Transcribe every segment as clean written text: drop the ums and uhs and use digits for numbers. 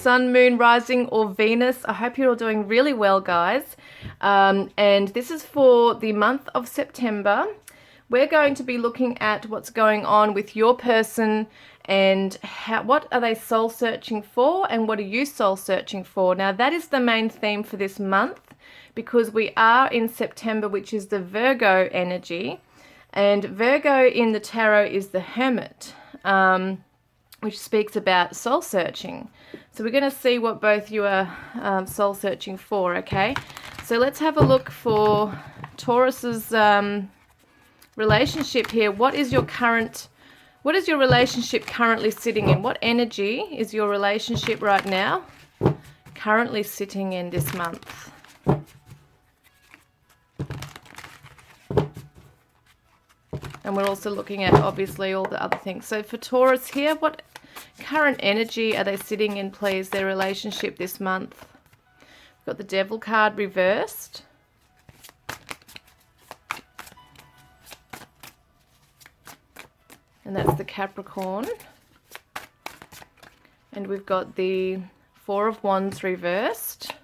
sun, moon, rising, or Venus. I hope you're all doing really well, guys. And this is for the month of September. We're going to be looking at what's going on with your person and what are they soul searching for and what are you soul searching for. Now, that is the main theme for this month because we are in September, which is the Virgo energy. And Virgo in the tarot is the Hermit, which speaks about soul searching. So we're going to see what both you are soul searching for, okay? So let's have a look for Taurus's relationship here. What is your relationship currently sitting in? What energy is your relationship right now currently sitting in this month? And we're also looking at obviously all the other things. So for Taurus here, what current energy are they sitting in, please, their relationship this month? We've got the Devil card reversed. And that's the Capricorn. And we've got the Four of Wands reversed.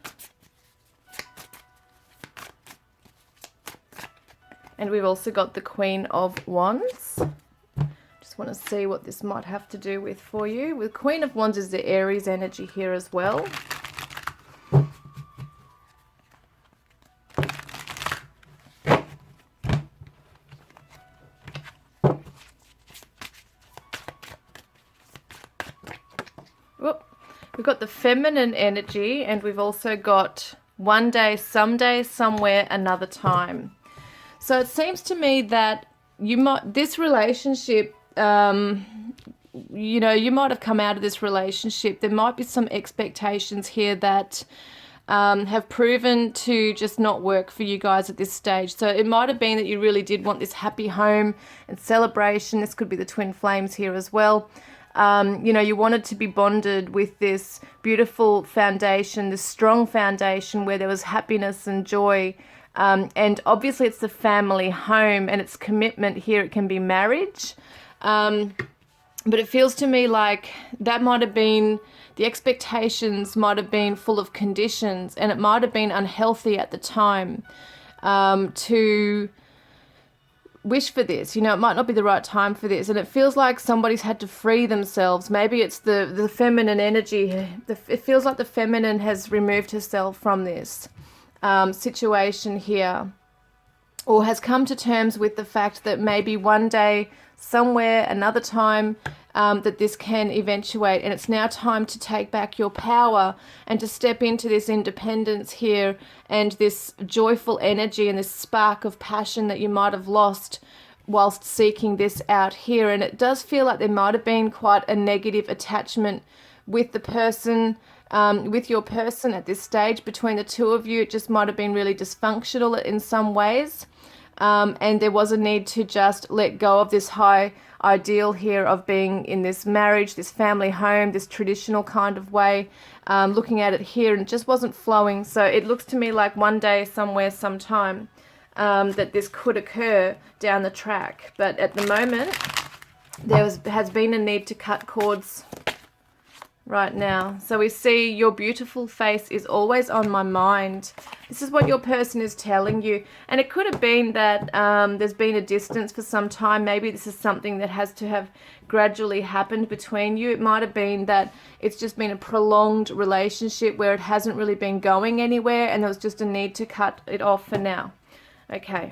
And we've also got the Queen of Wands. Just want to see what this might have to do with for you. With Queen of Wands is the Aries energy here as well. We've got the feminine energy, and we've also got one day, someday, somewhere, another time. So it seems to me that this relationship, you might have come out of this relationship. There might be some expectations here that have proven to just not work for you guys at this stage. So it might have been that you really did want this happy home and celebration. This could be the twin flames here as well. You wanted to be bonded with this beautiful foundation, this strong foundation where there was happiness and joy. And obviously it's the family home and it's commitment here. It can be marriage. But it feels to me like that might have been, the expectations might have been full of conditions, and it might have been unhealthy at the time to wish for this. It might not be the right time for this, and it feels like somebody's had to free themselves. Maybe it's the feminine energy. It feels like the feminine has removed herself from this situation here, or has come to terms with the fact that maybe one day, somewhere, another time, that this can eventuate, and it's now time to take back your power and to step into this independence here and this joyful energy and this spark of passion that you might have lost whilst seeking this out here. And it does feel like there might have been quite a negative attachment with the person, with your person at this stage. Between the two of you, it just might have been really dysfunctional in some ways. And there was a need to just let go of this high ideal here of being in this marriage, this family home, this traditional kind of way, looking at it here, and it just wasn't flowing. So it looks to me like one day, somewhere, sometime, that this could occur down the track. But at the moment, has been a need to cut cords right now. So we see your beautiful face is always on my mind. This is what your person is telling you. And it could have been that there's been a distance for some time. Maybe this is something that has to have gradually happened between you. It might have been that it's just been a prolonged relationship where it hasn't really been going anywhere, and there was just a need to cut it off for now. Okay.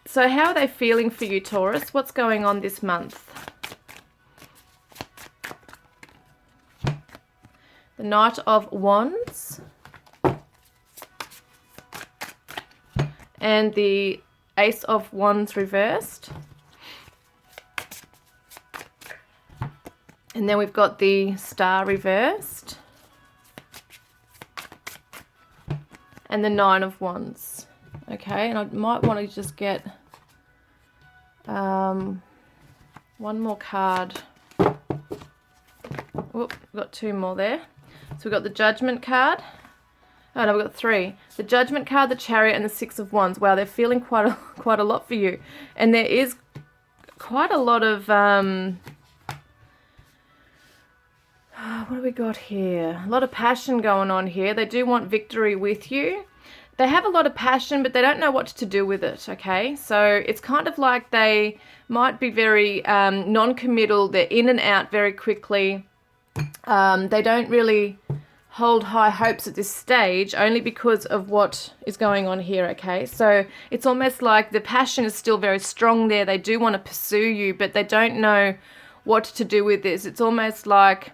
So how are they feeling for you, Taurus? What's going on this month? The Knight of Wands and the Ace of Wands reversed. And then we've got the Star reversed and the Nine of Wands. Okay, and I might want to just get one more card. Whoop, we've got two more there. So we've got the Judgment card. Oh no, we've got three. The Judgment card, the Chariot, and the Six of Wands. Wow, they're feeling quite a lot for you. And there is quite a lot of What do we got here? A lot of passion going on here. They do want victory with you. They have a lot of passion, but they don't know what to do with it, okay? So it's kind of like they might be very non-committal. They're in and out very quickly. They don't really hold high hopes at this stage, only because of what is going on here, okay? So it's almost like the passion is still very strong there. They do want to pursue you, but they don't know what to do with this. It's almost like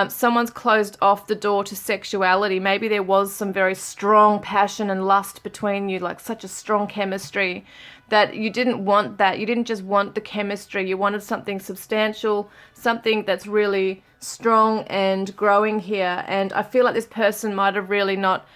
someone's closed off the door to sexuality. Maybe there was some very strong passion and lust between you, like such a strong chemistry that you didn't want that. You didn't just want the chemistry. You wanted something substantial, something that's really strong and growing here. And I feel like this person might have really not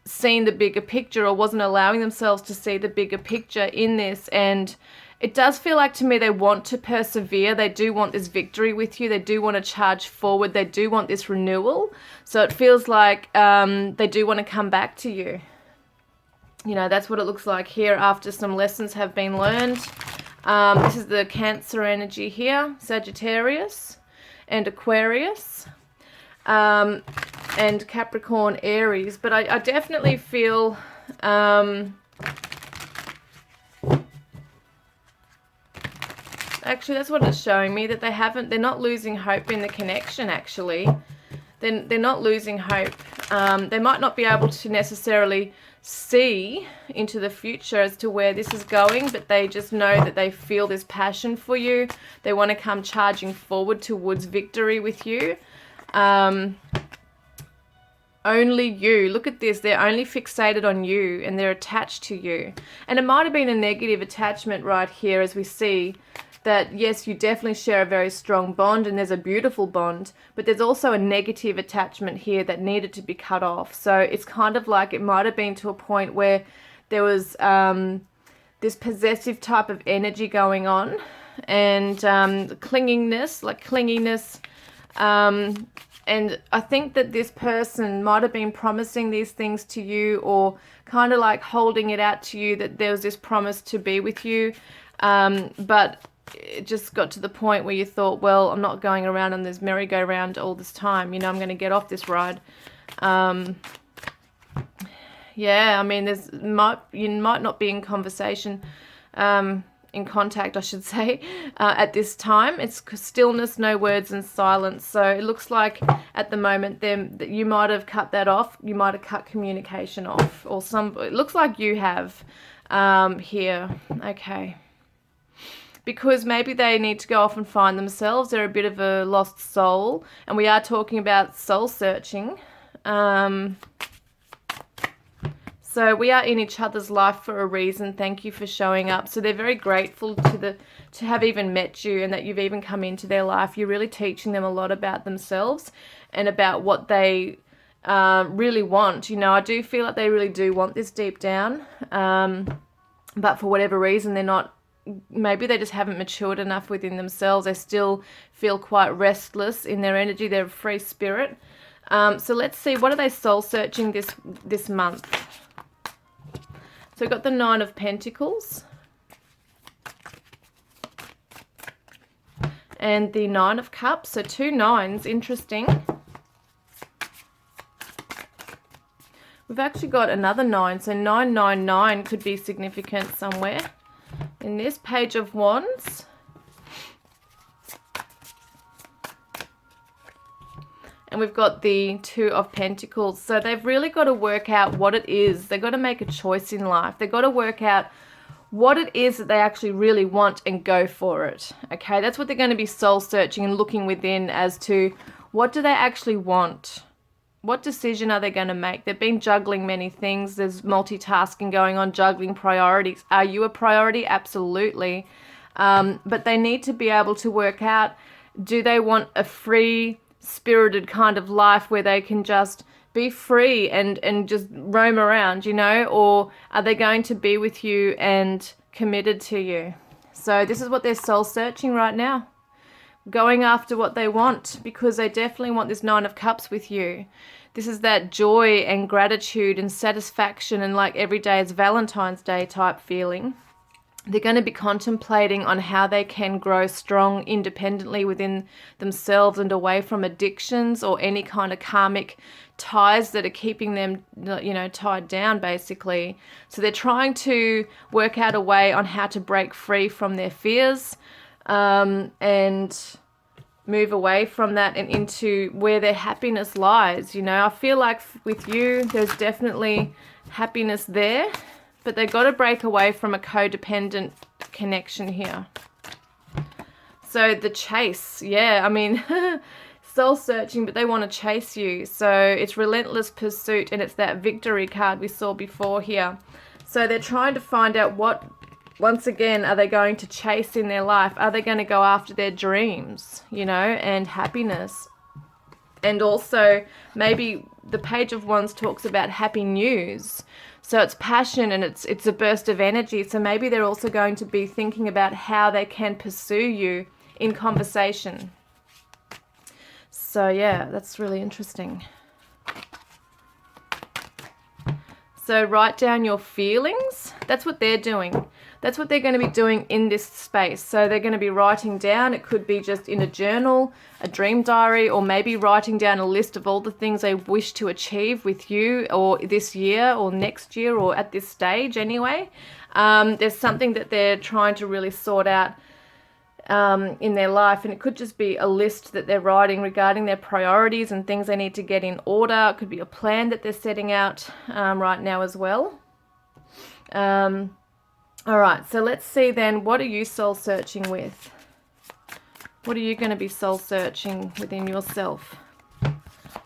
seen the bigger picture, or wasn't allowing themselves to see the bigger picture in this. And it does feel like to me they want to persevere. They do want this victory with you. They do want to charge forward. They do want this renewal. So it feels like they do want to come back to you. You know, that's what it looks like here after some lessons have been learned. This is the Cancer energy here, Sagittarius and Aquarius, and Capricorn, Aries. But I definitely feel... actually, that's what it's showing me, that they're not losing hope in the connection, actually. They're not losing hope. They might not be able to necessarily see into the future as to where this is going, but they just know that they feel this passion for you. They want to come charging forward towards victory with you. Only you. Look at this. They're only fixated on you, and they're attached to you. And it might have been a negative attachment right here, as we see that, yes, you definitely share a very strong bond, and there's a beautiful bond, but there's also a negative attachment here that needed to be cut off. So it's kind of like it might have been to a point where there was this possessive type of energy going on, and clinginess. And I think that this person might have been promising these things to you, or kind of like holding it out to you, that there was this promise to be with you, but it just got to the point where you thought, well, I'm not going around on this merry-go-round all this time. You know, I'm going to get off this ride. Yeah, I mean, you might not be in conversation, in contact, I should say, at this time. It's stillness, no words, and silence. So it looks like at the moment that you might have cut that off. You might have cut communication off, or it looks like you have here. Okay. Because maybe they need to go off and find themselves. They're a bit of a lost soul. And we are talking about soul searching. So we are in each other's life for a reason. Thank you for showing up. So they're very grateful to have even met you, and that you've even come into their life. You're really teaching them a lot about themselves and about what they really want. You know, I do feel like they really do want this deep down. But for whatever reason, they're not... Maybe they just haven't matured enough within themselves. They still feel quite restless in their energy. They're a free spirit. So let's see, what are they soul searching this month? So we've got the Nine of Pentacles and the Nine of Cups. So 2 nines, interesting. We've actually got another 9, so 999 could be significant somewhere. In this Page of Wands, and we've got the 2 of Pentacles. So they've really got to work out what it is. They've got to make a choice in life. They've got to work out what it is that they actually really want and go for it. Okay, that's what they're going to be soul searching and looking within as to what do they actually want. What decision are they going to make? They've been juggling many things. There's multitasking going on, juggling priorities. Are you a priority? Absolutely. But they need to be able to work out, do they want a free-spirited kind of life where they can just be free and just roam around, you know? Or are they going to be with you and committed to you? So this is what they're soul searching right now. Going after what they want, because they definitely want this 9 of Cups with you. This is that joy and gratitude and satisfaction, and like every day is Valentine's Day type feeling. They're going to be contemplating on how they can grow strong independently within themselves and away from addictions or any kind of karmic ties that are keeping them, you know, tied down, basically. So they're trying to work out a way on how to break free from their fears, and move away from that and into where their happiness lies. You know, I feel like with you, there's definitely happiness there, but they've got to break away from a codependent connection here. So the chase, yeah, I mean, soul searching, but they want to chase you. So it's relentless pursuit, and it's that victory card we saw before here. So they're trying to find out what, once again, are they going to chase in their life? Are they going to go after their dreams, you know, and happiness? And also maybe the Page of Wands talks about happy news. So it's passion, and it's a burst of energy. So maybe they're also going to be thinking about how they can pursue you in conversation. So yeah, that's really interesting. So write down your feelings. That's what they're doing. That's what they're going to be doing in this space. So they're going to be writing down, it could be just in a journal, a dream diary, or maybe writing down a list of all the things they wish to achieve with you, or this year or next year, or at this stage anyway. There's something that they're trying to really sort out in their life, and it could just be a list that they're writing regarding their priorities and things they need to get in order. It could be a plan that they're setting out right now as well. All right, so let's see then, what are you soul searching with? What are you going to be soul searching within yourself?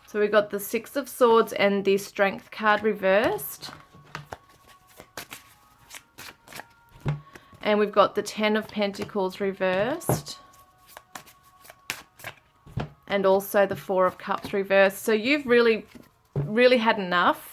So we've got the Six of Swords and the Strength card reversed. And we've got the Ten of Pentacles reversed. And also the Four of Cups reversed. So you've really, really had enough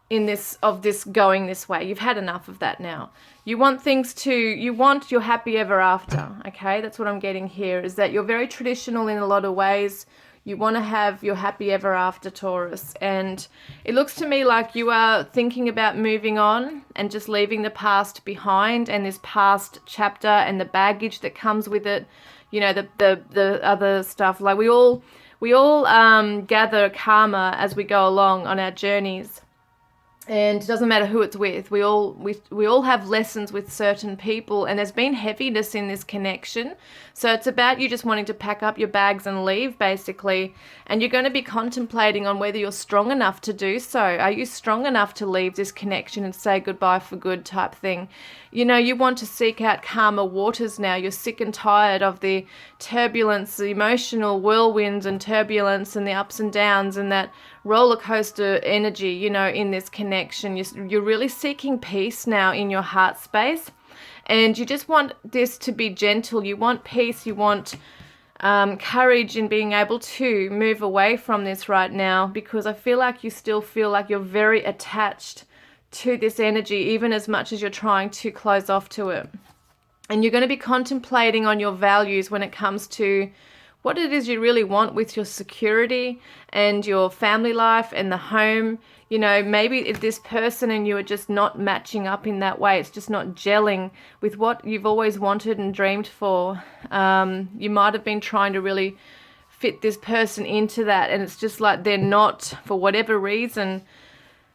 in this, of this going this way. You've had enough of that now. You want things to, you want your happy ever after, okay? That's what I'm getting here, is that you're very traditional in a lot of ways. You want to have your happy ever after, Taurus. And it looks to me like you are thinking about moving on and just leaving the past behind, and this past chapter and the baggage that comes with it, you know, the other stuff. Like we all gather karma as we go along on our journeys. And it doesn't matter who it's with. We all have lessons with certain people, and there's been heaviness in this connection. So it's about you just wanting to pack up your bags and leave, basically. And you're going to be contemplating on whether you're strong enough to do so. Are you strong enough to leave this connection and say goodbye for good type thing? You know, you want to seek out calmer waters now. You're sick and tired of the turbulence, the emotional whirlwinds and turbulence and the ups and downs and that roller coaster energy, you know, in this connection. You're really seeking peace now in your heart space, and you just want this to be gentle. You want peace. You want courage in being able to move away from this right now, because I feel like you still feel like you're very attached to this energy, even as much as you're trying to close off to it. And you're going to be contemplating on your values when it comes to what it is you really want with your security and your family life and the home. You know, maybe if this person and you are just not matching up in that way, it's just not gelling with what you've always wanted and dreamed for. You might have been trying to really fit this person into that, and it's just like they're not, for whatever reason,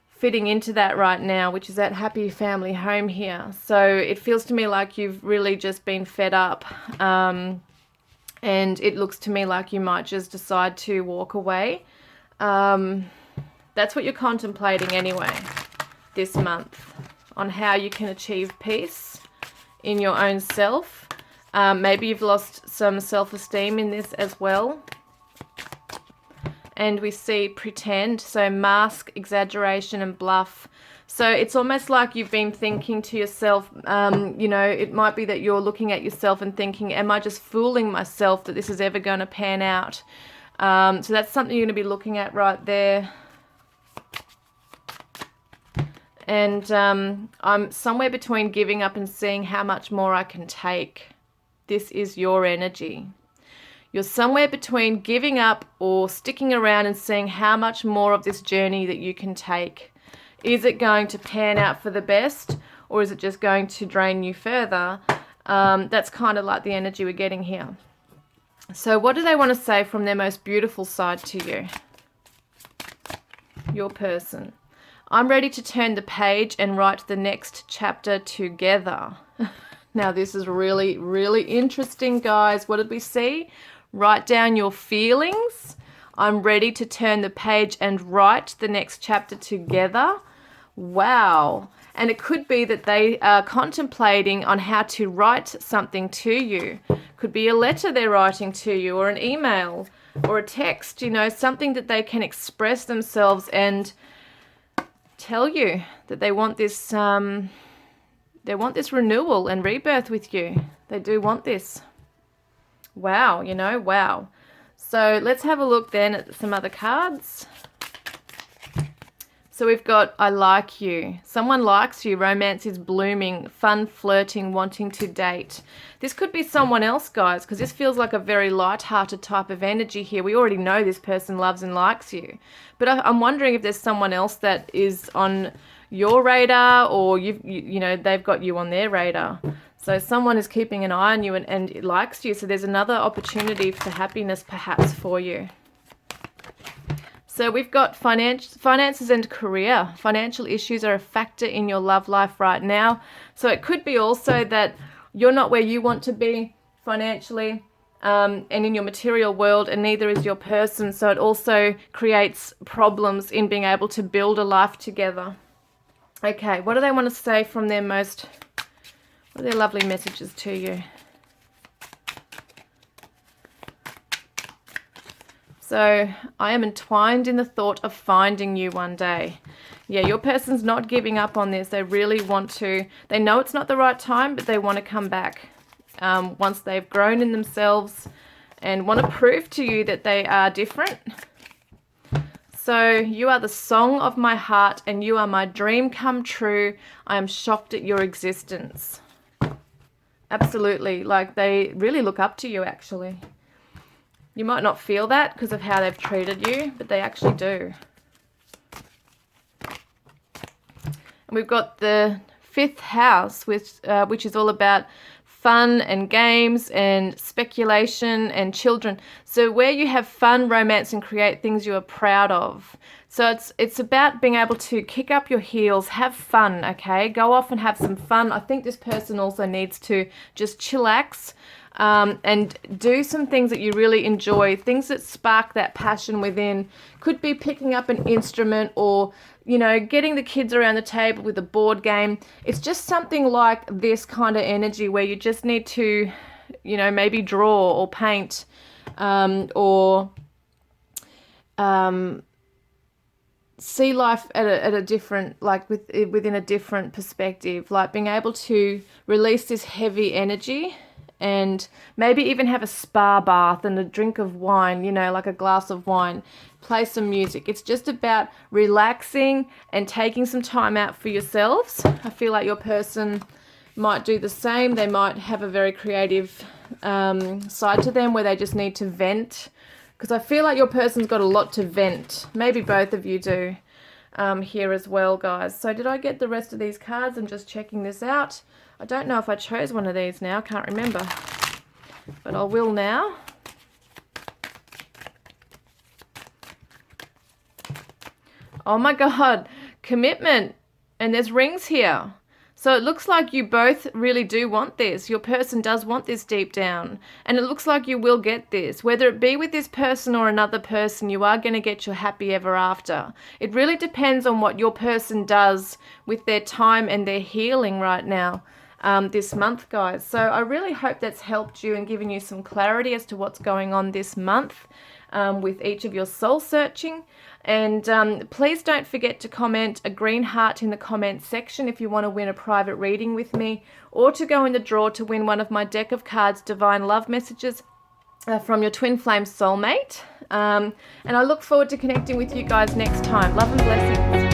fitting into that right now, which is that happy family home here. So it feels to me like you've really just been fed up. And it looks to me like you might just decide to walk away. That's what you're contemplating anyway this month, on how you can achieve peace in your own self. Maybe you've lost some self-esteem in this as well. And we see pretend, so mask, exaggeration, and bluff. So it's almost like you've been thinking to yourself, you know, it might be that you're looking at yourself and thinking, am I just fooling myself that this is ever going to pan out? So that's something you're going to be looking at right there. And I'm somewhere between giving up and seeing how much more I can take. This is your energy. You're somewhere between giving up or sticking around and seeing how much more of this journey that you can take. Is it going to pan out for the best, or is it just going to drain you further? That's kind of like the energy we're getting here. So what do they want to say from their most beautiful side to you? Your person. I'm ready to turn the page and write the next chapter together. Now this is really, really interesting, guys. What did we see? Write down your feelings. I'm ready to turn the page and write the next chapter together. Wow. And it could be that they are contemplating on how to write something to you. Could be a letter they're writing to you, or an email, or a text, you know, something that they can express themselves and tell you that they want this renewal and rebirth with you. They do want this. Wow, you know, wow. So let's have a look then at some other cards. So we've got I like you. Someone likes you. Romance is blooming. Fun, flirting, wanting to date. This could be someone else, guys, because this feels like a very light-hearted type of energy here. We already know this person loves and likes you. But I'm wondering if there's someone else that is on your radar, or you know, they've got you on their radar. So someone is keeping an eye on you and it likes you. So there's another opportunity for happiness perhaps for you. So we've got finances and career. Financial issues are a factor in your love life right now. So it could be also that you're not where you want to be financially and in your material world, and neither is your person. So it also creates problems in being able to build a life together. Okay, what do they want to say from their what are their lovely messages to you? So, I am entwined in the thought of finding you one day. Yeah, your person's not giving up on this. They really want to. They know it's not the right time, but they want to come back once they've grown in themselves and want to prove to you that they are different. So, you are the song of my heart and you are my dream come true. I am shocked at your existence. Absolutely. Like, they really look up to you, actually. You might not feel that because of how they've treated you, but they actually do. And we've got the 5th house, which is all about fun and games and speculation and children. So where you have fun, romance, and create things you are proud of. So it's about being able to kick up your heels, have fun, okay? Go off and have some fun. I think this person also needs to just chillax. And do some things that you really enjoy, things that spark that passion within. Could be picking up an instrument, or, you know, getting the kids around the table with a board game. It's just something like this kind of energy where you just need to, you know, maybe draw or paint, or see life at a different, like within a different perspective, like being able to release this heavy energy. And maybe even have a spa bath and a drink of wine, you know, like a glass of wine, play some music. It's just about relaxing and taking some time out for yourselves. I feel like your person might do the same. They might have a very creative side to them where they just need to vent. Because I feel like your person's got a lot to vent. Maybe both of you do here as well, guys. So did I get the rest of these cards? I'm just checking this out. I don't know if I chose one of these now. I can't remember. But I will now. Oh my God. Commitment. And there's rings here. So it looks like you both really do want this. Your person does want this deep down. And it looks like you will get this. Whether it be with this person or another person, you are going to get your happy ever after. It really depends on what your person does with their time and their healing right now. This month, guys. So I really hope that's helped you and given you some clarity as to what's going on this month with each of your soul searching. And please don't forget to comment a green heart in the comments section if you want to win a private reading with me, or to go in the draw to win one of my deck of cards, Divine Love Messages from your Twin Flame Soulmate. And I look forward to connecting with you guys next time. Love and blessings.